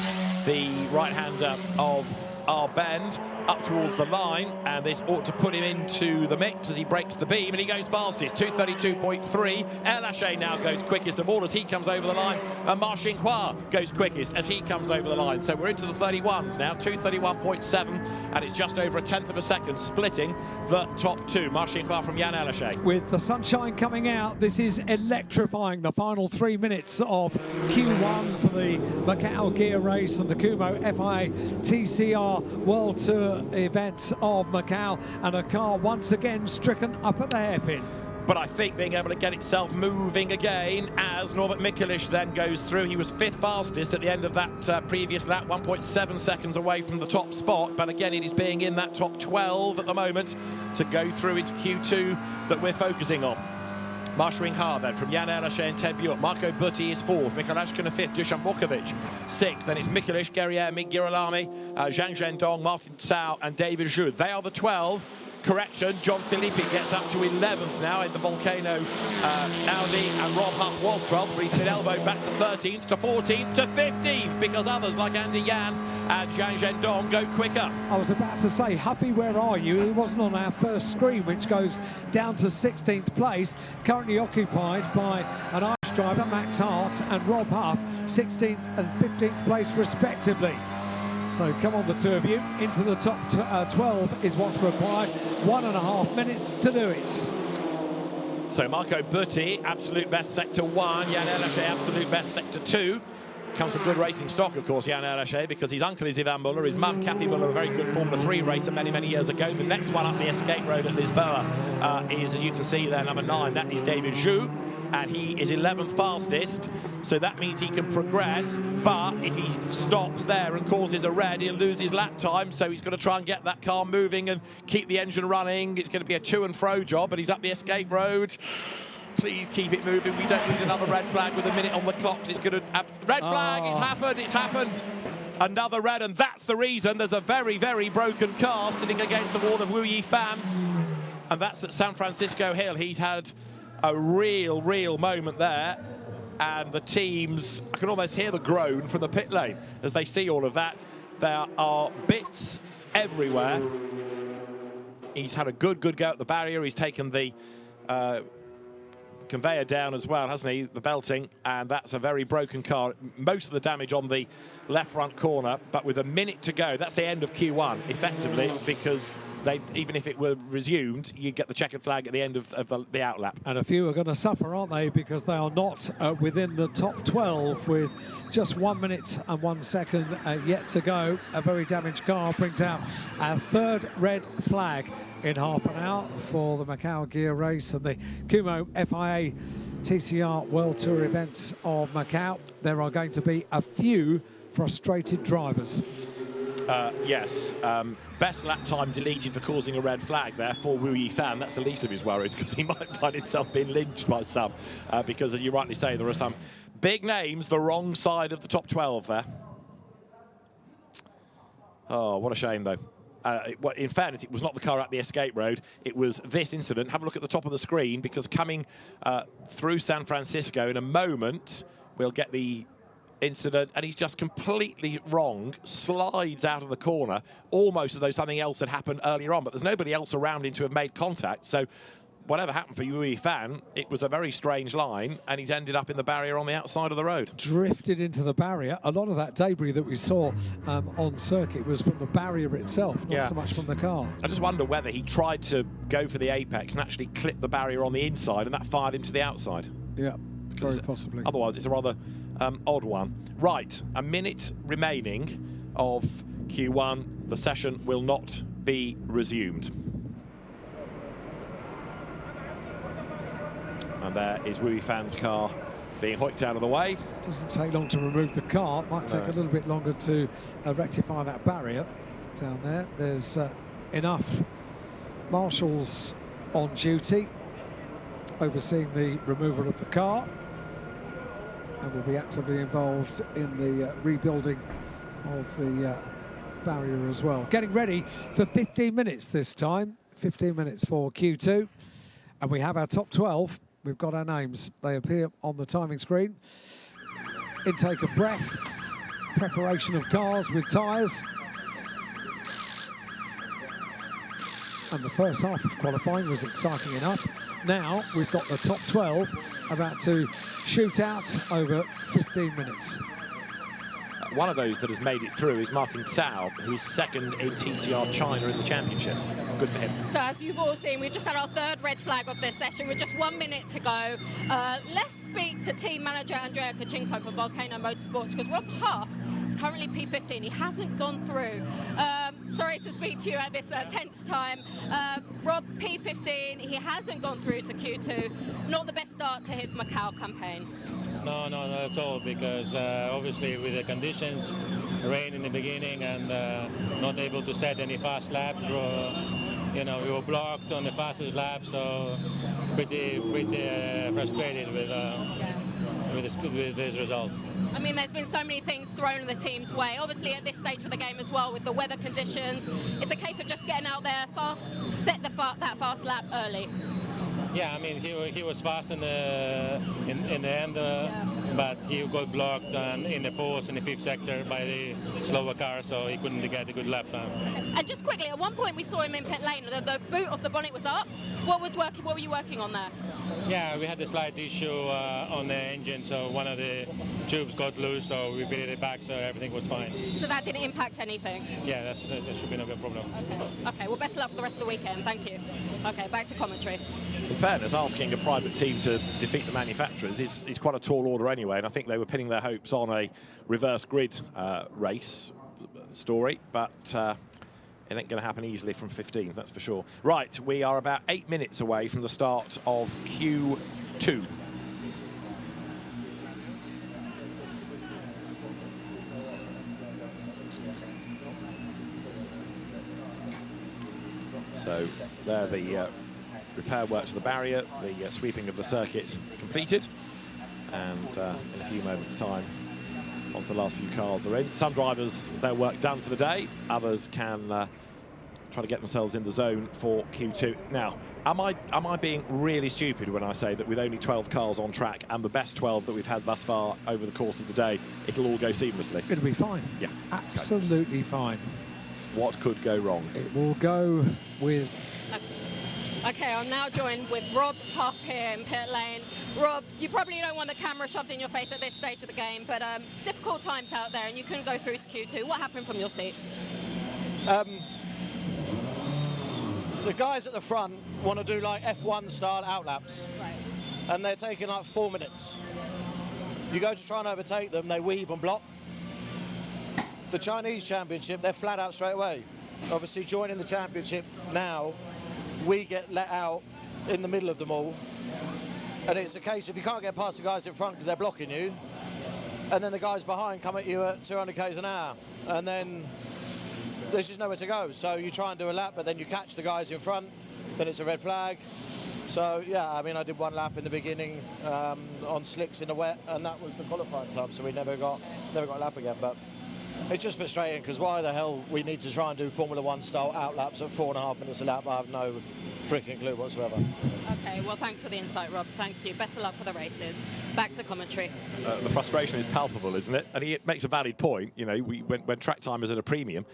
the right-hander of our bend, up towards the line, and this ought to put him into the mix as he breaks the beam, and he goes fastest, 2:32.3. Erlaché now goes quickest of all as he comes over the line, and Marcin Khoa goes quickest as he comes over the line. So we're into the 31s now, 2:31.7, and it's just over a tenth of a second splitting the top two. Marcin Khoa from Jan Erlaché. With the sunshine coming out, this is electrifying. The final 3 minutes of Q1 for the Macau Guia race and the Kumho FIA TCR World Tour event of Macau, and a car once again stricken up at the hairpin. But I think being able to get itself moving again as Norbert Mikulic then goes through. He was 5th fastest at the end of that previous lap, 1.7 seconds away from the top spot. But again, it is being in that top 12 at the moment to go through into Q2 that we're focusing on. Marcin Khoa then from Jan Erlaché and Ted Björk. Marco Butti is 4th, Mikulic 5th, Dusan Vukovic 6th. Then it's Mikulic, Guerrier, Girolami, Zhang Zhendong, Martin Tsao and David Zhu. They are the 12. Correction, John Filippi gets up to 11th now in the Volcano Audi, and Rob Huff was 12th, but he's been elbowed back to 13th, to 14th, to 15th, because others like Andy Yan and Zhang Zhendong go quicker. I was about to say, Huffy, where are you? He wasn't on our first screen, which goes down to 16th place, currently occupied by an Irish driver, Max Hart, and Rob Huff, 16th and 15th place respectively. So come on, the two of you, into the top 12 is what's required. 1.5 minutes to do it. So Marco Butti, absolute best sector 1, Jan Erlaché, absolute best sector 2. Comes from good racing stock, of course, Jan Erlaché, because his uncle is Ivan Muller, his mum, Kathy Muller, a very good Formula 3 racer many, many years ago. The next one up the escape road at Lisboa is, as you can see there, number 9, that is David Zhu, and he is 11th fastest, so that means he can progress, but if he stops there and causes a red, he'll lose his lap time, so he's got to try and get that car moving and keep the engine running. It's going to be a to and fro job, but he's up the escape road. Please keep it moving. We don't need another red flag with a minute on the clock. It's going to... Red flag, it's happened. Another red, and that's the reason there's a very, very broken car sitting against the wall of Wu Yifan, and that's at San Francisco Hill. He's had a real moment there, and the teams, I can almost hear the groan from the pit lane as they see all of that. There are bits everywhere. He's had a good go at the barrier. He's taken the conveyor down as well, hasn't he, the belting, and that's a very broken car. Most of the damage on the left front corner, but with a minute to go, that's the end of Q1 effectively, because even if it were resumed, you get the checkered flag at the end of the outlap. And a few are going to suffer, aren't they, because they are not within the top 12 with just 1 minute and 1 second yet to go. A very damaged car brings out our 3rd red flag in half an hour for the Macau Gear race and the Kumho FIA TCR World Tour events of Macau. There are going to be a few frustrated drivers. Yes, best lap time deleted for causing a red flag there for Wu Yifan. That's the least of his worries, because he might find himself being lynched by some, because as you rightly say, there are some big names the wrong side of the top 12 there. Oh, what a shame though. In fairness, it was not the car at the escape road, it was this incident. Have a look at the top of the screen, because coming through San Francisco in a moment, we'll get the incident, and he's just completely wrong, slides out of the corner, almost as though something else had happened earlier on, but there's nobody else around him to have made contact, so whatever happened for Wu Yifan, it was a very strange line, and he's ended up in the barrier on the outside of the road. Drifted into the barrier. A lot of that debris that we saw on circuit was from the barrier itself, not so much from the car. I just wonder whether he tried to go for the apex and actually clip the barrier on the inside, and that fired him to the outside. Yeah, very possibly. Otherwise, it's a rather odd one. Right, a minute remaining of Q1. The session will not be resumed. And there is Wu Yifan's car being hoiked out of the way. Doesn't take long to remove the car. Might take a little bit longer to rectify that barrier down there. There's enough marshals on duty. overseeing the removal of the car, and will be actively involved in the rebuilding of the barrier as well. Getting ready for 15 minutes this time, 15 minutes for Q2, and we have our top 12. We've got our names. They appear on the timing screen. Intake of breath, preparation of cars with tyres. And the first half of qualifying was exciting enough. Now we've got the top 12 about to shoot out over 15 minutes. One of those that has made it through is Martin Cao, who is second in TCR China in the championship. Good for him. So as you've all seen, we've just had our third red flag of this session with just 1 minute to go. Let's speak to team manager Andrea Kachinko for Volcano Motorsports, because Rob Huff is currently P15. He hasn't gone through. Sorry to speak to you at this tense time. Rob, P15, he hasn't gone through to Q2. Not the best start to his Macau campaign. No, not at all, because obviously with the conditions, rain in the beginning and not able to set any fast laps, you know, we were blocked on the fastest lap, so pretty frustrated with these results. I mean, there's been so many things thrown in the team's way. Obviously, at this stage of the game as well, with the weather conditions, it's a case of just getting out there fast, set that fast lap early. Yeah, I mean, he was fast in the end, but he got blocked in the fourth and the fifth sector by the slower car, so he couldn't get a good lap time. And just quickly, at one point we saw him in pit lane. The boot of the bonnet was up. What were you working on there? Yeah, we had a slight issue on the engine, so one of the tubes got loose, so we fitted it back, so everything was fine. So that didn't impact anything? Yeah, that should be no good problem. Okay, well, best of luck for the rest of the weekend. Thank you. Okay, back to commentary. In fairness, asking a private team to defeat the manufacturers is quite a tall order anyway, and I think they were pinning their hopes on a reverse grid race story, but it ain't going to happen easily from 15, that's for sure. Right, we are about 8 minutes away from the start of Q2. So there the repair work to the barrier, the sweeping of the circuit completed, and in a few moments' time, once the last few cars are in. Some drivers, their work done for the day, others can try to get themselves in the zone for Q2. Now, am I being really stupid when I say that with only 12 cars on track and the best 12 that we've had thus far over the course of the day, it'll all go seamlessly? It'll be fine. Yeah. Absolutely fine. What could go wrong? It will go with... Okay, I'm now joined with Rob Huff here in pit lane. Rob, you probably don't want the camera shoved in your face at this stage of the game, but difficult times out there and you couldn't go through to Q2. What happened from your seat? The guys at the front want to do like F1 style outlaps, Right. and they're taking like 4 minutes. You go to try and overtake them, they weave and block. The Chinese championship, they're flat out straight away. Obviously joining the championship now, we get let out in the middle of them all. And it's a case if you can't get past the guys in front because they're blocking you, and then the guys behind come at you at 200 k's an hour, and then there's just nowhere to go. So you try and do a lap, but then you catch the guys in front, then it's a red flag. So yeah, I mean, I did one lap in the beginning on slicks in the wet, and that was the qualifying time, so we never got a lap again. But it's just frustrating because why the hell we need to try and do Formula One style outlaps at 4.5 minutes a lap? I have no freaking clue whatsoever. Okay, well, thanks for the insight, Rob. Thank you. Best of luck for the races. Back to commentary. The frustration is palpable, isn't it? And he makes a valid point. You know, when track time is at a premium,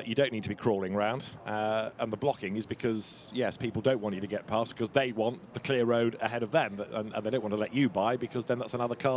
you don't need to be crawling around. And the blocking is because, yes, people don't want you to get past because they want the clear road ahead of them, and they don't want to let you by because then that's another car